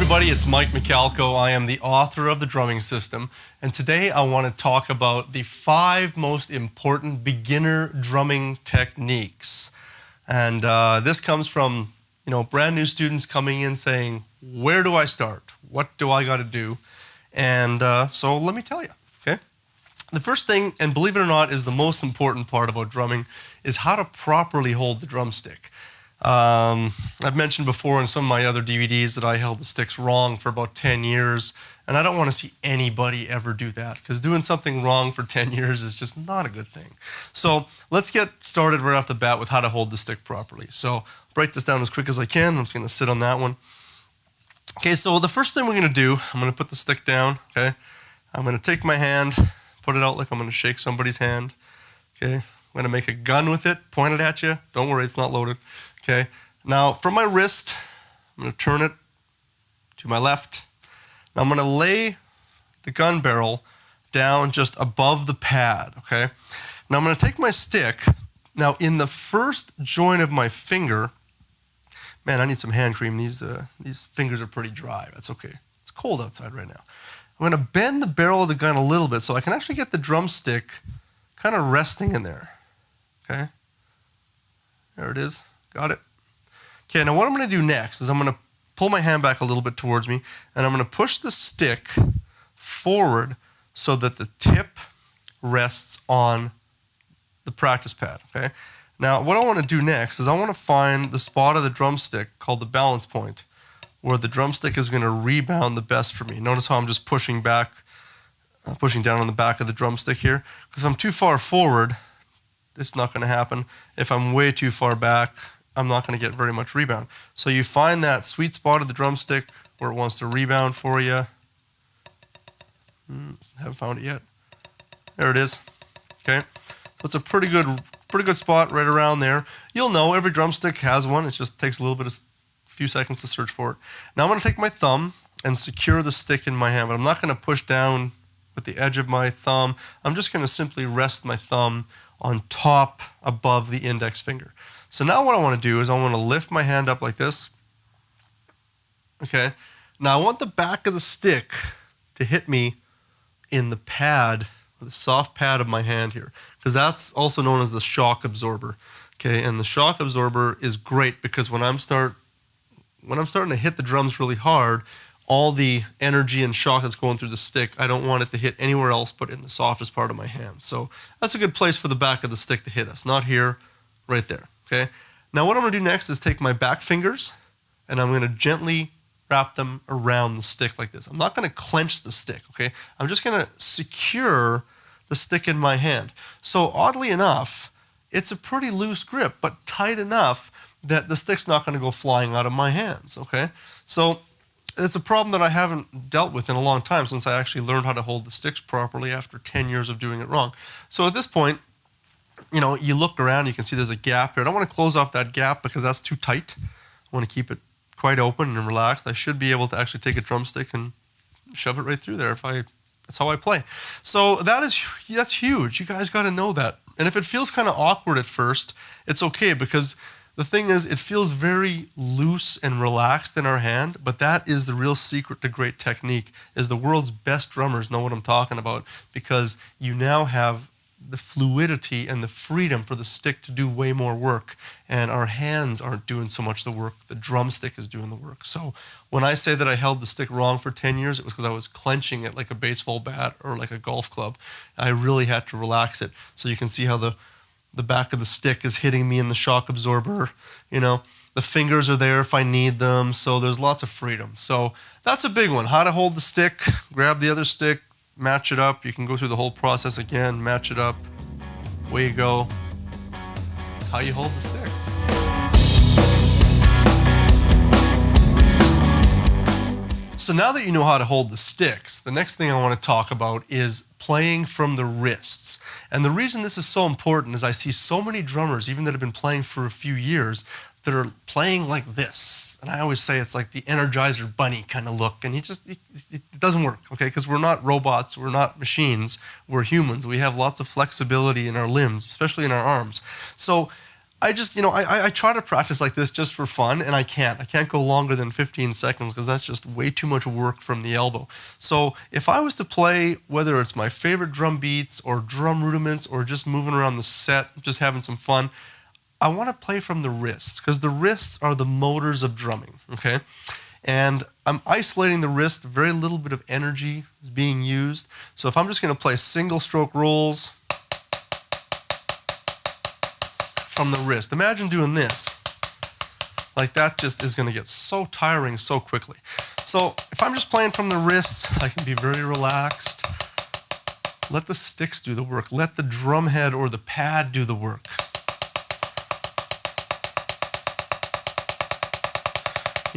everybody, it's Mike Michalko. I am the author of The Drumming System, and today I want to talk about the 5 most important beginner drumming techniques. And this comes from, brand new students coming in saying, where do I start? What do I got to do? And so let me tell you, okay? The first thing, and believe it or not, is the most important part about drumming, is how to properly hold the drumstick. I've mentioned before in some of my other DVDs that I held the sticks wrong for about 10 years, and I don't want to see anybody ever do that, because doing something wrong for 10 years is just not a good thing. So let's get started right off the bat with how to hold the stick properly. So break this down as quick as I can. I'm just going to sit on that one. Okay, so the first thing we're going to do, I'm going to put the stick down, okay? I'm going to take my hand, put it out like I'm going to shake somebody's hand, okay? I'm going to make a gun with it, point it at you. Don't worry, it's not loaded. Okay, now from my wrist, I'm going to turn it to my left. Now I'm going to lay the gun barrel down just above the pad, okay? Now I'm going to take my stick. Now in the first joint of my finger, man, I need some hand cream. These fingers are pretty dry. That's okay. It's cold outside right now. I'm going to bend the barrel of the gun a little bit so I can actually get the drumstick kind of resting in there, okay? There it is. Got it? Okay, now what I'm going to do next is I'm going to pull my hand back a little bit towards me, and I'm going to push the stick forward so that the tip rests on the practice pad, okay? Now, what I want to do next is I want to find the spot of the drumstick called the balance point, where the drumstick is going to rebound the best for me. Notice how I'm just pushing back, pushing down on the back of the drumstick here, because if I'm too far forward, it's not going to happen. If I'm way too far back, I'm not going to get very much rebound. So you find that sweet spot of the drumstick where it wants to rebound for you. Haven't found it yet. There it is. Okay, so it's a pretty good spot right around there. You'll know every drumstick has one. It just takes a few seconds to search for it. Now I'm going to take my thumb and secure the stick in my hand, but I'm not going to push down with the edge of my thumb. I'm just going to simply rest my thumb on top above the index finger. So now what I want to do is I want to lift my hand up like this. Okay. Now I want the back of the stick to hit me in the pad, the soft pad of my hand here, because that's also known as the shock absorber. Okay, and the shock absorber is great because when I'm starting to hit the drums really hard, all the energy and shock that's going through the stick, I don't want it to hit anywhere else but in the softest part of my hand. So that's a good place for the back of the stick to hit us, not here, right there. Okay. Now what I'm going to do next is take my back fingers and I'm going to gently wrap them around the stick like this. I'm not going to clench the stick, okay? I'm just going to secure the stick in my hand. So oddly enough, it's a pretty loose grip, but tight enough that the stick's not going to go flying out of my hands, okay? So it's a problem that I haven't dealt with in a long time since I actually learned how to hold the sticks properly after 10 years of doing it wrong. So at this point, you look around, you can see there's a gap here. I don't want to close off that gap because that's too tight. I want to keep it quite open and relaxed. I should be able to actually take a drumstick and shove it right through there that's how I play. So that's huge. You guys got to know that. And if it feels kind of awkward at first, it's okay because the thing is, it feels very loose and relaxed in our hand, but that is the real secret to great technique, is the world's best drummers know what I'm talking about because you now have the fluidity and the freedom for the stick to do way more work, and our hands aren't doing so much the work. The drumstick is doing the work. So when I say that I held the stick wrong for 10 years, it was because I was clenching it like a baseball bat or like a golf club. I really had to relax it. So you can see how the back of the stick is hitting me in the shock absorber. The fingers are there if I need them. So there's lots of freedom. So that's a big one. How to hold the stick, grab the other stick, match it up. You can go through the whole process again, match it up. Away you go. That's how you hold the sticks. So now that you know how to hold the sticks, the next thing I want to talk about is playing from the wrists. And the reason this is so important is I see so many drummers, even that have been playing for a few years, that are playing like this. And I always say it's like the Energizer Bunny kind of look. And it doesn't work, okay? Because we're not robots, we're not machines, we're humans. We have lots of flexibility in our limbs, especially in our arms. So I just, I try to practice like this just for fun, and I can't. I can't go longer than 15 seconds because that's just way too much work from the elbow. So if I was to play, whether it's my favorite drum beats or drum rudiments or just moving around the set, just having some fun, I want to play from the wrists because the wrists are the motors of drumming, okay? And I'm isolating the wrist, very little bit of energy is being used. So if I'm just going to play single stroke rolls from the wrist, imagine doing this. Like that just is going to get so tiring so quickly. So if I'm just playing from the wrists, I can be very relaxed. Let the sticks do the work. Let the drum head or the pad do the work.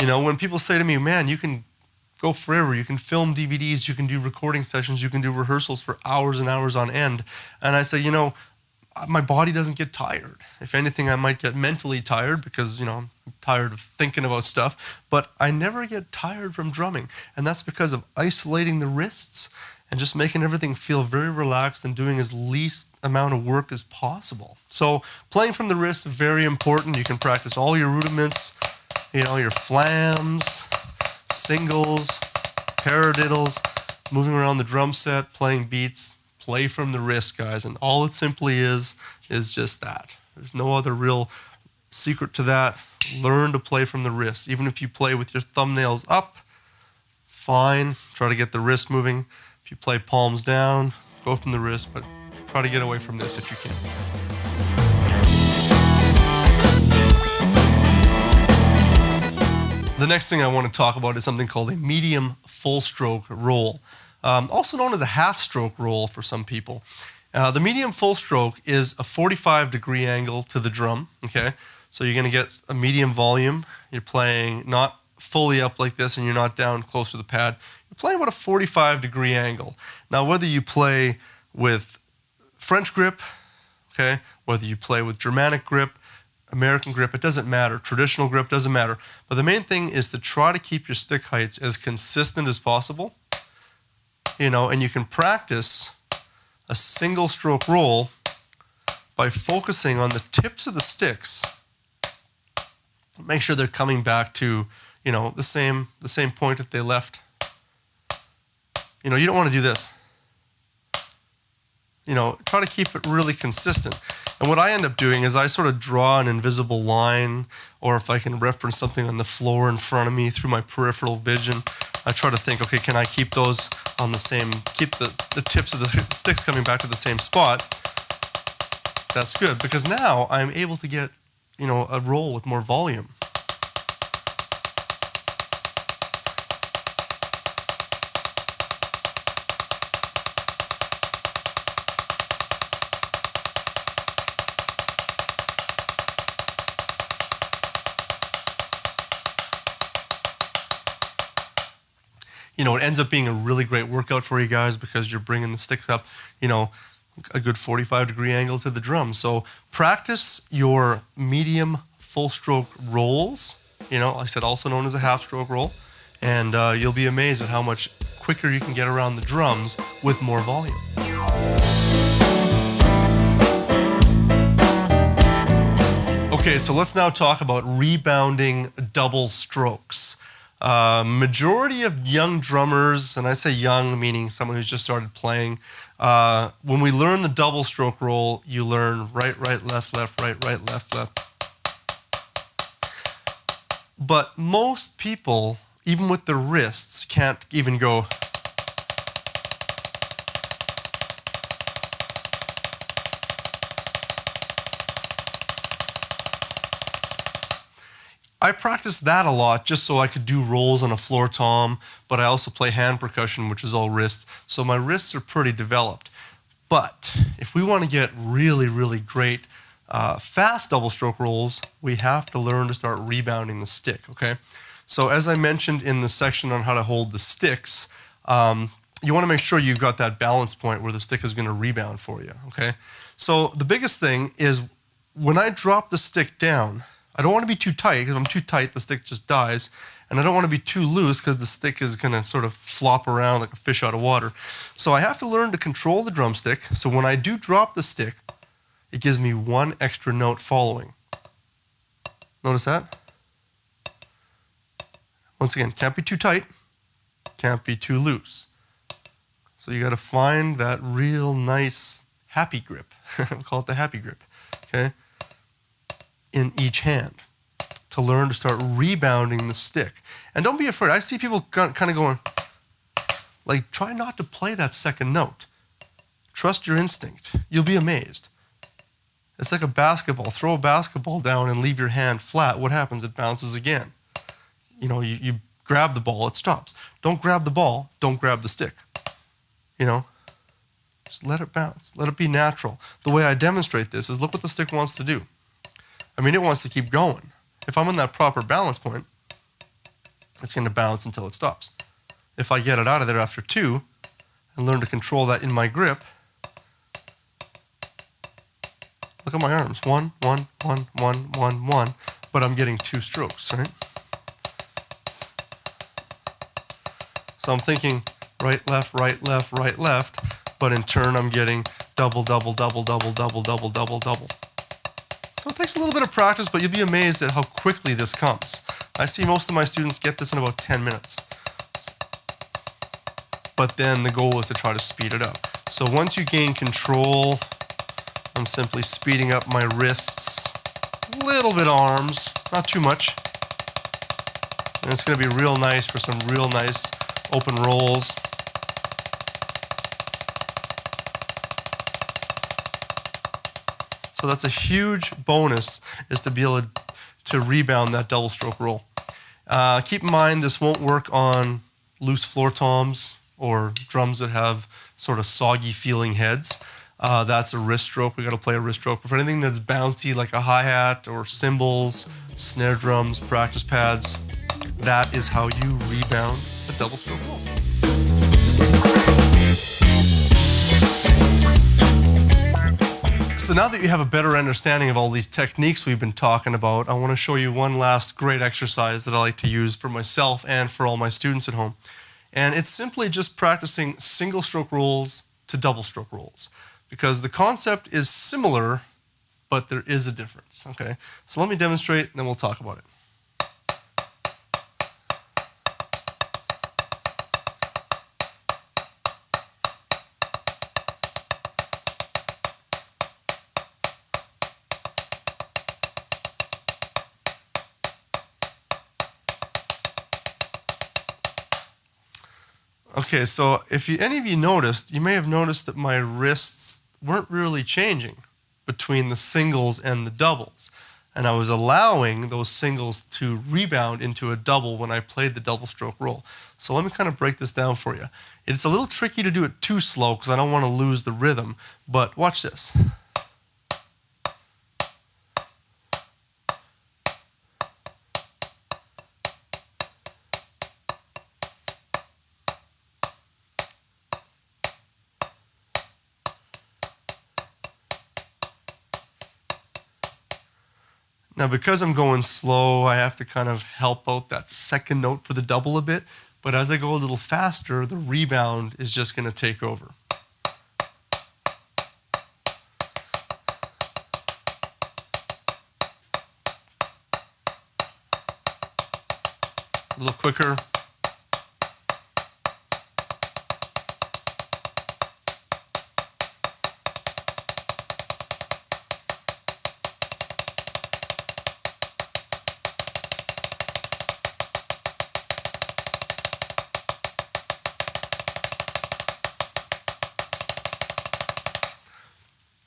When people say to me, man, you can go forever, you can film DVDs, you can do recording sessions, you can do rehearsals for hours and hours on end. And I say, my body doesn't get tired. If anything, I might get mentally tired because, I'm tired of thinking about stuff, but I never get tired from drumming. And that's because of isolating the wrists and just making everything feel very relaxed and doing as least amount of work as possible. So playing from the wrists is very important. You can practice all your rudiments, your flams, singles, paradiddles, moving around the drum set, playing beats. Play from the wrist, guys, and all it simply is just that. There's no other real secret to that. Learn to play from the wrist. Even if you play with your thumbnails up, fine. Try to get the wrist moving. If you play palms down, go from the wrist, but try to get away from this if you can. The next thing I want to talk about is something called a medium full stroke roll. Also known as a half stroke roll for some people. The medium full stroke is a 45-degree angle to the drum, okay? So you're going to get a medium volume. You're playing not fully up like this and you're not down close to the pad. You're playing about a 45-degree angle. Now, whether you play with French grip, okay, whether you play with Germanic grip, American grip, it doesn't matter. Traditional grip, doesn't matter. But the main thing is to try to keep your stick heights as consistent as possible. And you can practice a single stroke roll by focusing on the tips of the sticks. Make sure they're coming back to, the same point that they left. You don't want to do this. Try to keep it really consistent. And what I end up doing is I sort of draw an invisible line, or if I can reference something on the floor in front of me through my peripheral vision, I try to think, okay, can I keep those on keep the tips of the sticks coming back to the same spot? That's good, because now I'm able to get, a roll with more volume. It ends up being a really great workout for you guys because you're bringing the sticks up, a good 45-degree angle to the drum. So practice your medium full stroke rolls, like I said, also known as a half stroke roll, and you'll be amazed at how much quicker you can get around the drums with more volume. Okay, so let's now talk about rebounding double strokes. Majority of young drummers, and I say young meaning someone who's just started playing, when we learn the double stroke roll, you learn right, left, right, left. But most people, even with their wrists, can't even go. I practiced that a lot just so I could do rolls on a floor tom, but I also play hand percussion, which is all wrists, so my wrists are pretty developed. But if we want to get really, really great fast double stroke rolls, we have to learn to start rebounding the stick, okay? So as I mentioned in the section on how to hold the sticks, you want to make sure you've got that balance point where the stick is going to rebound for you, okay? So the biggest thing is when I drop the stick down, I don't want to be too tight, because if I'm too tight, the stick just dies. And I don't want to be too loose, because the stick is going to sort of flop around like a fish out of water. So I have to learn to control the drumstick. So when I do drop the stick, it gives me one extra note following. Notice that? Once again, can't be too tight, can't be too loose. So you got to find that real nice happy grip. We call it the happy grip, okay? In each hand to learn to start rebounding the stick. And don't be afraid. I see people kind of going, like, try not to play that second note. Trust your instinct. You'll be amazed. It's like a basketball. Throw a basketball down and leave your hand flat. What happens? It bounces again. You know, you grab the ball, it stops. Don't grab the ball, don't grab the stick. You know, just let it bounce. Let it be natural. The way I demonstrate this is look what the stick wants to do. I mean, it wants to keep going. If I'm in that proper balance point, it's going to bounce until it stops. If I get it out of there after 2 and learn to control that in my grip, look at my arms. 1, 1, 1, 1, 1, 1. But I'm getting 2 strokes, right? So I'm thinking right, left, right, left, right, left. But in turn, I'm getting double, double, double, double, double, double, double, double. So it takes a little bit of practice, but you'll be amazed at how quickly this comes. I see most of my students get this in about 10 minutes. But then the goal is to try to speed it up. So once you gain control, I'm simply speeding up my wrists, a little bit arms, not too much. And it's going to be real nice for some real nice open rolls. So that's a huge bonus, is to be able to rebound that double stroke roll. Keep in mind, this won't work on loose floor toms or drums that have sort of soggy feeling heads. That's a wrist stroke. We got to play a wrist stroke. But for anything that's bouncy, like a hi-hat or cymbals, snare drums, practice pads, that is how you rebound a double stroke roll. So now that you have a better understanding of all these techniques we've been talking about, I want to show you one last great exercise that I like to use for myself and for all my students at home. And it's simply just practicing single stroke rolls to double stroke rolls, because the concept is similar, but there is a difference, okay? So let me demonstrate and then we'll talk about it. Okay, so if any of you noticed, you may have noticed that my wrists weren't really changing between the singles and the doubles. And I was allowing those singles to rebound into a double when I played the double stroke roll. So let me kind of break this down for you. It's a little tricky to do it too slow because I don't want to lose the rhythm, but watch this. Now, because I'm going slow, I have to kind of help out that second note for the double a bit. But as I go a little faster, the rebound is just going to take over. A little quicker.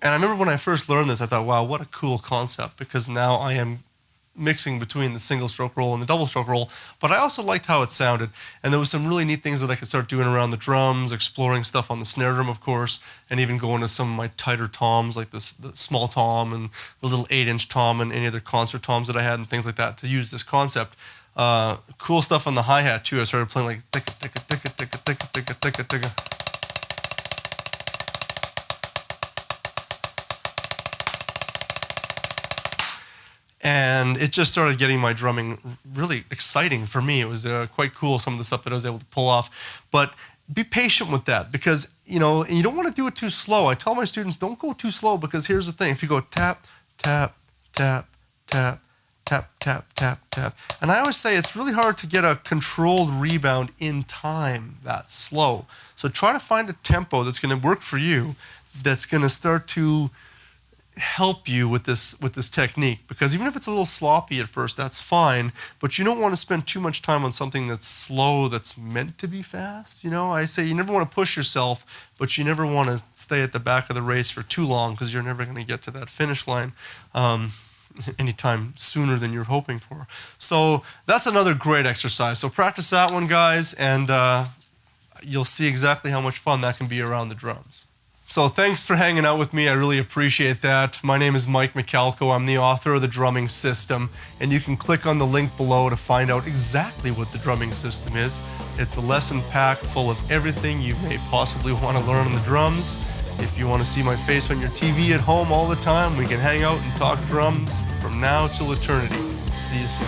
And I remember when I first learned this, I thought, wow, what a cool concept, because now I am mixing between the single stroke roll and the double stroke roll, but I also liked how it sounded. And there was some really neat things that I could start doing around the drums, exploring stuff on the snare drum, of course, and even going to some of my tighter toms, like the small tom and the little 8-inch tom and any other concert toms that I had and things like that to use this concept. Cool stuff on the hi-hat too. I started playing like ticka, ticka, ticka, ticka, ticka, ticka, ticka, ticka. And it just started getting my drumming really exciting for me. It was quite cool, some of the stuff that I was able to pull off. But be patient with that, because you don't want to do it too slow. I tell my students, don't go too slow, because here's the thing. If you go tap, tap, tap, tap, tap, tap, tap, tap, tap. And I always say it's really hard to get a controlled rebound in time that slow. So try to find a tempo that's going to work for you, that's going to start to help you with this technique, because even if it's a little sloppy at first, that's fine, but you don't want to spend too much time on something that's slow that's meant to be fast. You know, I say you never want to push yourself, but you never want to stay at the back of the race for too long, because you're never going to get to that finish line anytime sooner than you're hoping for. So that's another great exercise. So practice that one, guys, and you'll see exactly how much fun that can be around the drums. So thanks for hanging out with me. I really appreciate that. My name is Mike Michalko. I'm the author of The Drumming System, and you can click on the link below to find out exactly what the drumming system is. It's a lesson packed full of everything you may possibly want to learn on the drums. If you want to see my face on your TV at home all the time, we can hang out and talk drums from now till eternity. See you soon.